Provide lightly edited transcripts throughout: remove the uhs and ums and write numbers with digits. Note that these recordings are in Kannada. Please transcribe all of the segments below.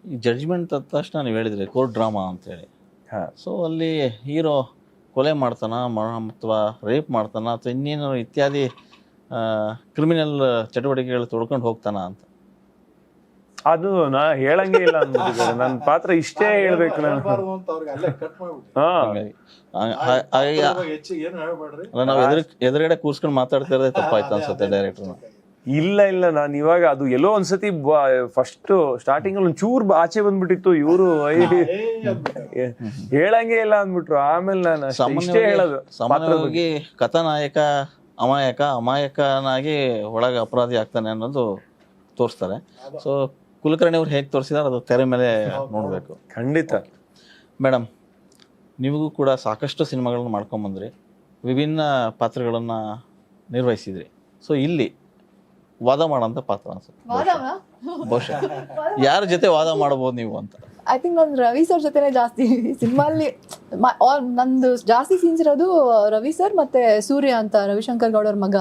ಈ ಜಡ್ಜ್ಮೆಂಟ್ ಅಂದ ತಕ್ಷಣ ನೀವು ಹೇಳಿದ್ರಿ ಕೋರ್ಟ್ ಡ್ರಾಮಾ ಅಂತೇಳಿ. ಸೊ ಅಲ್ಲಿ ಹೀರೋ ಕೊಲೆ ಮಾಡ್ತಾನ ಅಥವಾ ರೇಪ್ ಮಾಡ್ತಾನ ಅಥವಾ ಇನ್ನೇನು ಇತ್ಯಾದಿ ಕ್ರಿಮಿನಲ್ ಚಟುವಟಿಕೆಗಳು ತೊಡ್ಕೊಂಡು ಹೋಗ್ತಾನ ಅಂತ. ಅದು ನಾ ಹೇಳಂಗೆ ಇಲ್ಲ ಅಂದ್ಬಿಟ್ಟಿದ್ದಾರೆ. ನನ್ನ ಪಾತ್ರ ಇಷ್ಟೇ ಹೇಳ್ಬೇಕು ನಾನು. ನಾವು ಎದುರುಗಡೆ ಕೂರ್ಸ್ಕೊಂಡು ಮಾತಾಡ್ತಾ ಇರೋದೇ ತಪ್ಪಾಯ್ತು ಅನ್ಸುತ್ತೆ ಡೈರೆಕ್ಟರ್. ಇಲ್ಲ ಇಲ್ಲ, ನಾನು ಇವಾಗ ಅದು ಎಲ್ಲೋ ಒಂದ್ಸತಿ ಫಸ್ಟ್ ಸ್ಟಾರ್ಟಿಂಗ್ ಅಲ್ಲಿ ಒಂಚೂರು ಆಚೆ ಬಂದ್ಬಿಟ್ಟಿತ್ತು. ಇವರು ಹೇಳಂಗೆ ಇಲ್ಲ ಅಂದ್ಬಿಟ್ರು. ಆಮೇಲೆ ನಾನು ಇಷ್ಟೇ ಹೇಳೋದು. ಸಾಮಾನ್ಯವಾಗಿ ಕಥಾನಾಯಕ ಅಮಾಯಕನಾಗಿ ಒಳಗೆ ಅಪರಾಧಿ ಆಗ್ತಾನೆ ಅನ್ನೋದು ತೋರಿಸ್ತಾರೆ. ಸೊ ಕುಲಕರ್ಣಿ ಅವ್ರು ಹೇಗೆ ತೋರಿಸಿದಾರೆ ಅದು ತೆರೆ ಮೇಲೆ ನೋಡಬೇಕು. ಖಂಡಿತ. ಮೇಡಮ್, ನಿಮಗೂ ಕೂಡ ಸಾಕಷ್ಟು ಸಿನಿಮಾಗಳನ್ನ ಮಾಡ್ಕೊಂಬಂದ್ರಿ, ವಿಭಿನ್ನ ಪಾತ್ರಗಳನ್ನು ನಿರ್ವಹಿಸಿದ್ರಿ. ಸೊ ಇಲ್ಲಿ ವಾದ ಮಾಡೋಂಥ ಪಾತ್ರ ಅನ್ಸುತ್ತೆ ಬಹುಶಃ. ಯಾರ ಜೊತೆ ವಾದ ಮಾಡಬಹುದು ನೀವು ಅಂತ? ಐ ಥಿಂಕ್ ನಾನು ರವಿ ಸರ್ ಜೊತೆನೆ ಜಾಸ್ತಿ ಸಿನಿಮಾಲ್ಲಿ ನಂದು ಜಾಸ್ತಿ ಸೀನ್ಸ್ ಇರೋದು ರವಿ ಸರ್ ಮತ್ತೆ ಸೂರ್ಯ ಅಂತ ರವಿಶಂಕರ್ ಗೌಡ ಅವ್ರ ಮಗ,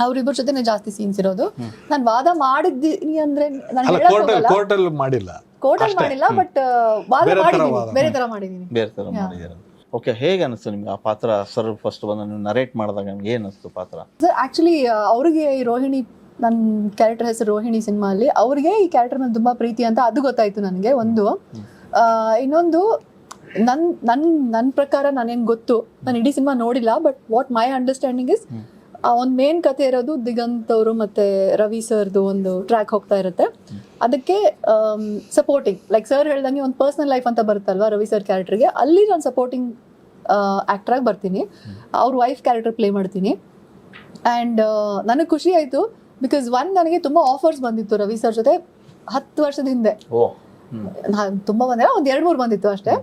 ಅವ್ರಿಬ್ಬರ ಜೊತೆನೆ ಜಾಸ್ತಿ ಸೀನ್ಸ್ ಇರೋದು. ನಾನು ವಾದ ಮಾಡಿದ್ದೀನಿ ಅಂದ್ರೆ ಕೋರ್ಟಲ್ಲಿ ಮಾಡಿಲ್ಲ, ಬಟ್ ವಾದ ಮಾಡಿದ್ದೀನಿ, ಬೇರೆ ತರ ಮಾಡಿದ್ದೀನಿ. ಓಕೆ, ಹೇಗೆ ಅನಿಸ್ತು ನಿಮ್ಗೆ ಆ ಪಾತ್ರ? ಸರ್ ಫಸ್ಟ್ ಬಂದು ನೀವು ನರೇಟ್ ಮಾಡಿದಾಗ ನಿಮ್ಗೆ ಏನು ಅನಿಸ್ತು ಪಾತ್ರ? ಸರ್ ಆಕ್ಚುಲಿ ಅವ್ರಿಗೆ ಈ ರೋಹಿಣಿ, ನನ್ನ ಕ್ಯಾರೆಕ್ಟರ್ ಹೆಸರು ರೋಹಿಣಿ ಸಿನಿಮಾಲಿ, ಅವ್ರಿಗೆ ಈ ಕ್ಯಾರೆಕ್ಟರ್ ಮೇಲೆ ತುಂಬಾ ಪ್ರೀತಿ ಅಂತ ಅದು ಗೊತ್ತಾಯ್ತು ನನಗೆ. ಒಂದು ಇನ್ನೊಂದು ನನ್ನ ಪ್ರಕಾರ ನಾನೇನು ಗೊತ್ತು, ನಾನು ಇಡೀ ಸಿನಿಮಾ ನೋಡಿಲ್ಲ, but what my understanding is ಒಂದು ಮೇನ್ ಕಥೆ ಇರೋದು ದಿಗಂತ್ ಅವರು ಮತ್ತೆ ರವಿ ಸರ್ದು ಒಂದು ಟ್ರ್ಯಾಕ್ ಹೋಗ್ತಾ ಇರುತ್ತೆ. ಅದಕ್ಕೆ ಸಪೋರ್ಟಿಂಗ್, ಲೈಕ್ ಸರ್ ಹೇಳ್ದಂಗೆ ಒಂದು ಪರ್ಸನಲ್ ಲೈಫ್ ಅಂತ ಬರುತ್ತಲ್ವಾ ರವಿ ಸರ್ ಕ್ಯಾರೆಕ್ಟರ್ಗೆ, ಅಲ್ಲಿ ನಾನು ಸಪೋರ್ಟಿಂಗ್ ಆ್ಯಕ್ಟ್ರಾಗಿ ಬರ್ತೀನಿ, ಅವ್ರ ವೈಫ್ ಕ್ಯಾರೆಕ್ಟರ್ ಪ್ಲೇ ಮಾಡ್ತೀನಿ. ಆ್ಯಂಡ್ ನನಗೆ ಖುಷಿ ಆಯಿತು ಬಿಕಾಸ್ ನನಗೆ ತುಂಬ ಆಫರ್ಸ್ ಬಂದಿತ್ತು ರವಿ ಸರ್ ಜೊತೆ 10 ವರ್ಷದ ಹಿಂದೆ. ತುಂಬ ಬಂದಿಲ್ಲ, ಒಂದು 2-3 ಬಂದಿತ್ತು ಅಷ್ಟೇ.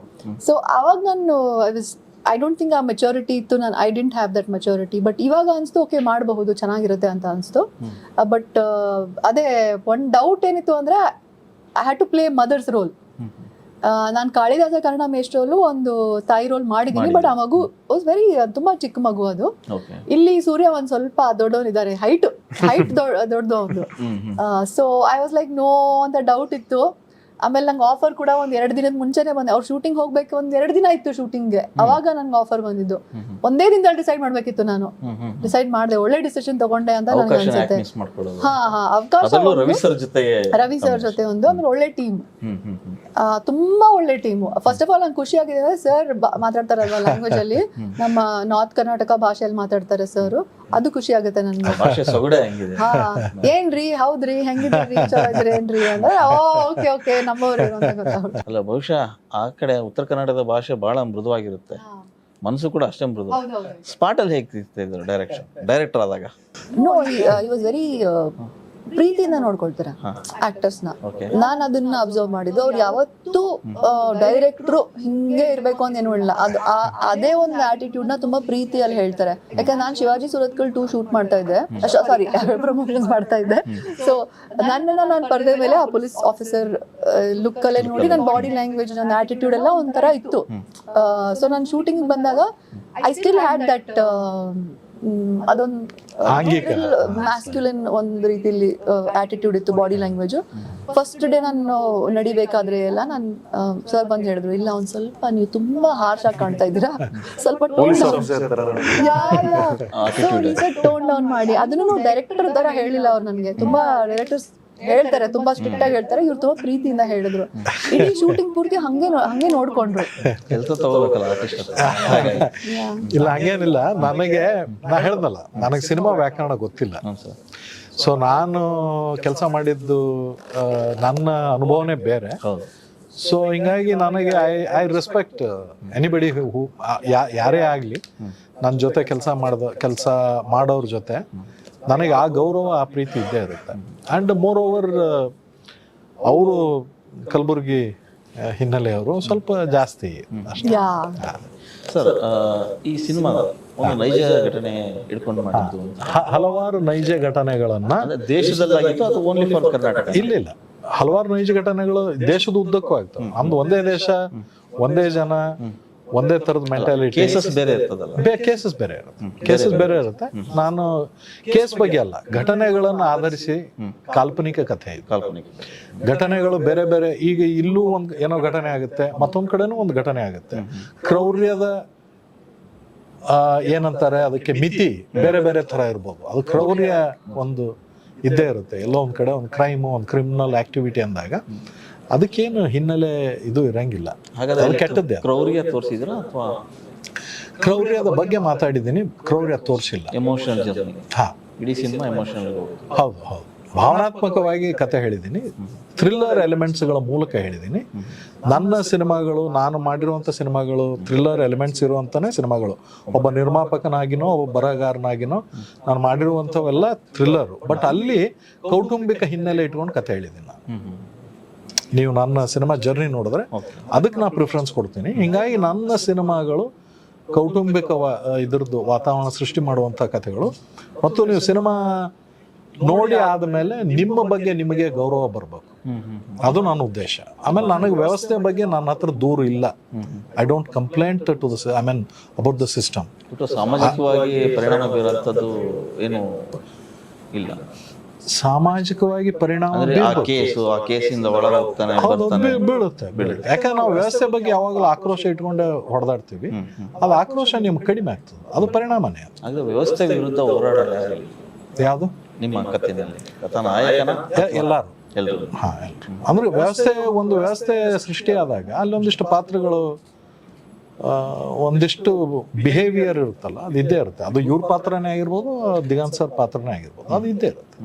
ಸೊ ಅವಾಗ ನಾನು ಐ ಡೋಂಟ್ ಥಿಂಕ್ ಆ ಮೆಚೂರಿಟಿ ಇತ್ತು, I didn't have that maturity. But ಇವಾಗ ಅನಿಸ್ತು ಓಕೆ ಮಾಡಬಹುದು, ಚೆನ್ನಾಗಿರುತ್ತೆ ಅಂತ ಅನಿಸ್ತು. ಬಟ್ ಅದೇ ಒಂದು ಡೌಟ್ ಏನಿತ್ತು ಅಂದರೆ I had to play mother's role. ನಾನು ಕಾಳಿದಾಸ ಕನ್ನಡ ಮೇಷ್ಟ್ರೋಲು ಒಂದು ತಾಯಿ ರೋಲ್ ಮಾಡಿದ್ದೀನಿ, ಬಟ್ ಆ ಮಗು ವಾಸ್ ವೆರಿ ತುಂಬ ಚಿಕ್ಕ ಮಗು ಅದು. ಇಲ್ಲಿ ಸೂರ್ಯ ಒಂದು ಸ್ವಲ್ಪ ದೊಡ್ಡವನಿದ್ದಾರೆ, ಹೈಟ್ ದೊಡ್ಡದು ಒಂದು. So I was like no ಅಂತ ಡೌಟ್ ಇತ್ತು. ಆಮೇಲೆ ನಂಗೆ ಆಫರ್ ಕೂಡ ಒಂದು 2 ದಿನದ ಮುಂಚೆನೆ ಬಂದೆ. ಅವ್ರು ಶೂಟಿಂಗ್ ಹೋಗ್ಬೇಕು, ಒಂದು 2 ದಿನ ಇತ್ತು ಶೂಟಿಂಗ್ಗೆ, ಅವಾಗ ನನ್ಗೆ ಆಫರ್ ಬಂದಿದ್ದು. ಒಂದೇ ದಿನದಲ್ಲಿ ಡಿಸೈಡ್ ಮಾಡ್ಬೇಕಿತ್ತು. ನಾನು ಡಿಸೈಡ್ ಮಾಡಿದೆ, ಒಳ್ಳೆ ಡಿಸಿಷನ್ ತಗೊಂಡೆ ಅಂತ ನನಗೆ ಅನ್ಸುತ್ತೆ. ಅವಕಾಶ ರವಿ ಸರ್ ಜೊತೆ ಒಂದು, ಆಮೇಲೆ ಒಳ್ಳೆ ಟೀಮ್, ತುಂಬಾ ಒಳ್ಳೆ ಟೀಮು. ಫಸ್ಟ್ ಆಫ್ ಆಲ್ ನಂಗೆ ಖುಷಿ ಆಗಿದೆ ಅಂದ್ರೆ ಸರ್ ಮಾತಾಡ್ತಾರಲ್ವಾ ಲ್ಯಾಂಗ್ವೇಜ್ ಅಲ್ಲಿ, ನಮ್ಮ ನಾರ್ತ್ ಕರ್ನಾಟಕ ಭಾಷೆಯಲ್ಲಿ ಮಾತಾಡ್ತಾರೆ ಸರ್, ಅದು ಖುಷಿ ಆಗುತ್ತೆ ನನ್ಗೆ. ಏನ್ರಿ ಹೌದ್ರಿ ಹೆಂಗಿದ್ರಿ ಚೆನ್ನಾಗಿದ್ರಿ ಏನ್ರಿ ಅಂದ್ರೆ ಓಕೆ ಓಕೆ ನಮ್ಮವ್ರಿ ಅಂತ ಗೊತ್ತಾಗುತ್ತೆ. ಅಲ್ಲ, ಬಹುಶಃ ಆ ಕಡೆ ಉತ್ತರ ಕನ್ನಡದ ಭಾಷೆ ಬಹಳ ಮೃದುವಾಗಿರುತ್ತೆ, ಮನಸ್ಸು ಕೂಡ ಅಷ್ಟೇ ಮೃದು. ಸ್ಪಾಟ್ ಅಲ್ಲಿ ಹೇಗೆ ಇದ್ರು ಡೈರೆಕ್ಟರ್ ಆದಾಗ? ನೋ, ಹಿ ವಾಸ್ ವೆರಿ ಪ್ರೀತಿಯಿಂದ ನೋಡ್ಕೊಳ್ತಾರೆ ಆಕ್ಟರ್ಸ್ನ. ನಾನು ಅದನ್ನ ಅಬ್ಸರ್ವ್ ಮಾಡಿದ್ದು. ಅವ್ರು ಯಾವತ್ತೂ ಡೈರೆಕ್ಟ್ರು ಹಿಂಗೆ ಇರ್ಬೇಕು ಅಂತ ಏನೂ ಇಲ್ಲ, ಅದೇ ಒಂದು ಆಟಿಟ್ಯೂಡ್ ನ ತುಂಬಾ ಪ್ರೀತಿಯಲ್ಲಿ ಹೇಳ್ತಾರೆ. ಯಾಕಂದ್ರೆ ನಾನು ಶಿವಾಜಿ ಸುರತ್ಕಲ್ 2 ಶೂಟ್ ಮಾಡ್ತಾ ಇದ್ದೆ, ಸಾರಿ ಪ್ರಮೋಷನ್ಸ್ ಮಾಡ್ತಾ ಇದ್ದೆ. ಸೊ ನನ್ನನ್ನ ನಾನು ಪರದೆ ಮೇಲೆ ಆ ಪೊಲೀಸ್ ಆಫೀಸರ್ ಲುಕ್ ಅಲ್ಲೇ ನೋಡಿ ನನ್ನ ಬಾಡಿ ಲ್ಯಾಂಗ್ವೇಜ್, ನನ್ನ ಆಟಿಟ್ಯೂಡ್ ಎಲ್ಲ ಒಂಥರ ಇತ್ತು. ಸೊ ನಾನು ಶೂಟಿಂಗ್ ಬಂದಾಗ ಐ ಸ್ಟಿಲ್ ಹ್ಯಾಡ್ ದಟ್ ಅದೊಂದು ಮ್ಯಾಸ್ಕ್ಯುಲಿನ್ ಒಂದು ರೀತಿಯಲ್ಲಿ ಆಟಿಟ್ಯೂಡ್ ಇತ್ತು, ಬಾಡಿ ಲ್ಯಾಂಗ್ವೇಜ್. ಫಸ್ಟ್ ಡೇ ನಾನು ನಡಿಬೇಕಾದ್ರೆ ಎಲ್ಲ ನಾನು ಸರ್ ಬಂದು ಹೇಳಿದ್ರು, ಇಲ್ಲ ಒಂದ್ ಸ್ವಲ್ಪ ನೀವು ತುಂಬಾ ಹಾರ್ಶ್ ಆಗಿ ಕಾಣ್ತಾ ಇದ್ದೀರಾ, ಸ್ವಲ್ಪ ಟೋನ್ ಡೌನ್ ಮಾಡಿ. ಅದನ್ನು ಡೈರೆಕ್ಟರ್ ತರ ಹೇಳಿಲ್ಲ ಅವ್ರು ನನಗೆ. ತುಂಬಾ ಡೈರೆಕ್ಟರ್ಸ್ ಹೇಳ್ತಾರೆ, ತುಂಬಾ ಸ್ಟ್ರಿಕ್ಟ್ ಆಗಿ ಹೇಳ್ತಾರೆ, ಇವ್ರು ತುಂಬಾ ಪ್ರೀತಿಯಿಂದ ಹೇಳಿದ್ರು. ಇಡೀ ಶೂಟಿಂಗ್ ಪೂರ್ತಿ ಹಂಗೆ ನೋಡ್ಕೊಂಡ್ರು. ಇಲ್ಲ ಹಂಗೇನಿಲ್ಲ, ನನಗೆ ನಾ ಹೇಳ್ದಲ್ಲ, ನನಗೆ ಸಿನಿಮಾ ವ್ಯಾಕರಣ ಗೊತ್ತಿಲ್ಲ. ಸೊ ನಾನು ಕೆಲಸ ಮಾಡಿದ್ದು ನನ್ನ ಅನುಭವನೇ ಬೇರೆ. ಸೊ ಹಿಂಗಾಗಿ ನನಗೆ ಐ ರೆಸ್ಪೆಕ್ಟ್ ಎನಿಬಡಿ ಹೂ, ಯಾರೇ ಆಗಲಿ ನನ್ನ ಜೊತೆ ಕೆಲಸ ಮಾಡೋರ ಜೊತೆ ನನಗೆ ಆ ಗೌರವ, ಆ ಪ್ರೀತಿ ಇದ್ದೇ ಇರುತ್ತೆ. ಆ್ಯಂಡ್ ಮೋರ್ ಓವರ್ ಅವರು ಕಲಬುರ್ಗಿ ಹಿನ್ನೆಲೆಯವರು ಸ್ವಲ್ಪ ಜಾಸ್ತಿ ಅಷ್ಟೇ. ಸರ್, ಈ ಸಿನಿಮಾ ಒಂದು ನೈಜ ಘಟನೆ ಇಟ್ಕೊಂಡು ಮಾಡಿದ್ದು, ಹಲವಾರು ನೈಜ ಘಟನೆಗಳನ್ನ ದೇಶದಲ್ಲಾಗಿತ್ತು ಅಥವಾ ಓನ್ಲಿ ಫಾರ್ ಕರ್ನಾಟಕ? ಇಲ್ಲ, ಹಲವಾರು ನೈಜ ಘಟನೆಗಳು ದೇಶದ ಉದ್ದಕ್ಕೂ ಆಗ್ತವೆ. ನಮ್ದು ಒಂದೇ ದೇಶ, ಒಂದೇ ಜನ, ಒಂದೇ ಥರದ ಮೆಂಟಾಲಿಟಿ, ಕೇಸಸ್ ಬೇರೆ ಇರ್ತದಲ್ಲ. ಕೇಸಸ್ ಬೇರೆ ಇರುತ್ತೆ, ಕೇಸಸ್ ಬೇರೆ ಇರುತ್ತೆ. ನಾನು ಕೇಸ್ ಬಗ್ಗೆ ಅಲ್ಲ, ಘಟನೆಗಳನ್ನು ಆಧರಿಸಿ ಕಾಲ್ಪನಿಕ ಕಥೆ ಇದು. ಕಾಲ್ಪನಿಕ ಘಟನೆಗಳು ಬೇರೆ ಬೇರೆ. ಈಗ ಇಲ್ಲೂ ಒಂದು ಏನೋ ಘಟನೆ ಆಗುತ್ತೆ, ಮತ್ತೊಂದು ಕಡೆನೂ ಒಂದು ಘಟನೆ ಆಗುತ್ತೆ. ಕ್ರೌರ್ಯದ ಏನಂತಾರೆ ಅದಕ್ಕೆ ಮಿತಿ ಬೇರೆ ಬೇರೆ ಥರ ಇರ್ಬೋದು. ಅದು ಕ್ರೌರ್ಯ ಒಂದು ಇದ್ದೇ ಇರುತ್ತೆ. ಎಲ್ಲೋ ಒಂದು ಕಡೆ ಒಂದು ಕ್ರೈಮು, ಒಂದು ಕ್ರಿಮಿನಲ್ ಆಕ್ಟಿವಿಟಿ ಅಂದಾಗ ಅದಕ್ಕೇನು ಹಿನ್ನೆಲೆ ಇದು ಇರಂಗಿಲ್ಲ. ಅದು ಕೆಟ್ಟದ್ದೇ. ಕ್ರೌರ್ಯ ತೋರಿಸಿದ್ರ ಅಥವಾ ಕ್ರೌರ್ಯದ ಬಗ್ಗೆ ಮಾತಾಡಿದ್ದೀನಿ, ಕ್ರೌರ್ಯ ತೋರಿಸಿಲ್ಲ. ಎಮೋಷನಲ್ ಜರ್ನಿ, ಇಡೀ ಸಿನಿಮಾ ಎಮೋಷನಲ್. ಹೌದು ಹೌದು, ಭಾವನಾತ್ಮಕವಾಗಿ ಕತೆ ಹೇಳಿದ್ದೀನಿ, ಥ್ರಿಲ್ಲರ್ ಎಲಿಮೆಂಟ್ಸ್ಗಳ ಮೂಲಕ ಹೇಳಿದ್ದೀನಿ. ನನ್ನ ಸಿನಿಮಾಗಳು, ನಾನು ಮಾಡಿರುವಂಥ ಸಿನಿಮಾಗಳು ಥ್ರಿಲ್ಲರ್ ಎಲಿಮೆಂಟ್ಸ್ ಇರುವಂಥನೇ ಸಿನಿಮಾಗಳು. ಒಬ್ಬ ನಿರ್ಮಾಪಕನಾಗಿನೋ ಒಬ್ಬ ಬರಹಗಾರನಾಗಿನೋ ನಾನು ಮಾಡಿರುವಂಥವೆಲ್ಲ ಥ್ರಿಲ್ಲರು. ಬಟ್ ಅಲ್ಲಿ ಕೌಟುಂಬಿಕ ಹಿನ್ನೆಲೆ ಇಟ್ಕೊಂಡು ಕತೆ ಹೇಳಿದ್ದೀನಿ ನಾನು. ನೀವು ನನ್ನ ಸಿನಿಮಾ ಜರ್ನಿ ನೋಡಿದ್ರೆ ಅದಕ್ಕೆ ನಾನು ಪ್ರಿಫರೆನ್ಸ್ ಕೊಡ್ತೀನಿ. ಹೀಗಾಗಿ ನನ್ನ ಸಿನಿಮಾಗಳು ಕೌಟುಂಬಿಕ ಇದ್ರದ್ದು ವಾತಾವರಣ ಸೃಷ್ಟಿ ಮಾಡುವಂಥ ಕಥೆಗಳು. ಮತ್ತು ನೀವು ಸಿನಿಮಾ ನೋಡಿ ಆದಮೇಲೆ ನಿಮ್ಮ ಬಗ್ಗೆ ನಿಮಗೆ ಗೌರವ ಬರಬೇಕು, ಅದು ನನ್ನ ಉದ್ದೇಶ. ಆಮೇಲೆ ನನಗೆ ವ್ಯವಸ್ಥೆ ಬಗ್ಗೆ ನನ್ನ ಹತ್ರ ದೂರ ಇಲ್ಲ. I don't complaint to the I mean about the system. ಸಾಮಾಜಿಕವಾಗಿ ಪರಿಣಾಮ ಬೀರುವಂಥದ್ದು ಏನು ಇಲ್ಲ. ಸಾಮಾಜಿಕವಾಗಿ ಪರಿಣಾಮ ಕೇಸಿಂದ ಒಳಗೆ ಹೋಗ್ತಾನೆ ಬೀಳುತ್ತೆ. ಯಾಕಂದ್ರೆ ನಾವು ವ್ಯವಸ್ಥೆ ಬಗ್ಗೆ ಯಾವಾಗಲೂ ಆಕ್ರೋಶ ಇಟ್ಕೊಂಡೆ ಹೊಡೆದಾಡ್ತೀವಿ. ಅದು ಆಕ್ರೋಶ ನಿಮ್ಗೆ ಕಡಿಮೆ ಆಗ್ತದೆ, ಅದು ಪರಿಣಾಮನೇ. ಅದು ವ್ಯವಸ್ಥೆ ವಿರುದ್ಧ ಹೋರಾಡಲ್ಲ ಯಾವುದು ನಿಮ್ಮ ಕಥೆಯಲ್ಲಿ ಕಥಾನಾಯಕನ ಎಲ್ಲರೂ ಎಲ್ಲರೂ. ಅಂದ್ರೆ ವ್ಯವಸ್ಥೆ, ಒಂದು ವ್ಯವಸ್ಥೆ ಸೃಷ್ಟಿಯಾದಾಗ ಅಲ್ಲೊಂದಿಷ್ಟು ಪಾತ್ರಗಳು, ಒಂದಿಷ್ಟು ಬಿಹೇವಿಯರ್ ಇರುತ್ತಲ್ಲ, ಅದು ಇದ್ದೇ ಇರುತ್ತೆ. ಅದು ಇವ್ರ ಪಾತ್ರನೇ ಆಗಿರ್ಬೋದು, ದಿಗಂತ್ ಸರ್ ಪಾತ್ರನೇ ಆಗಿರ್ಬೋದು, ಅದು ಇದ್ದೇ ಇರುತ್ತೆ.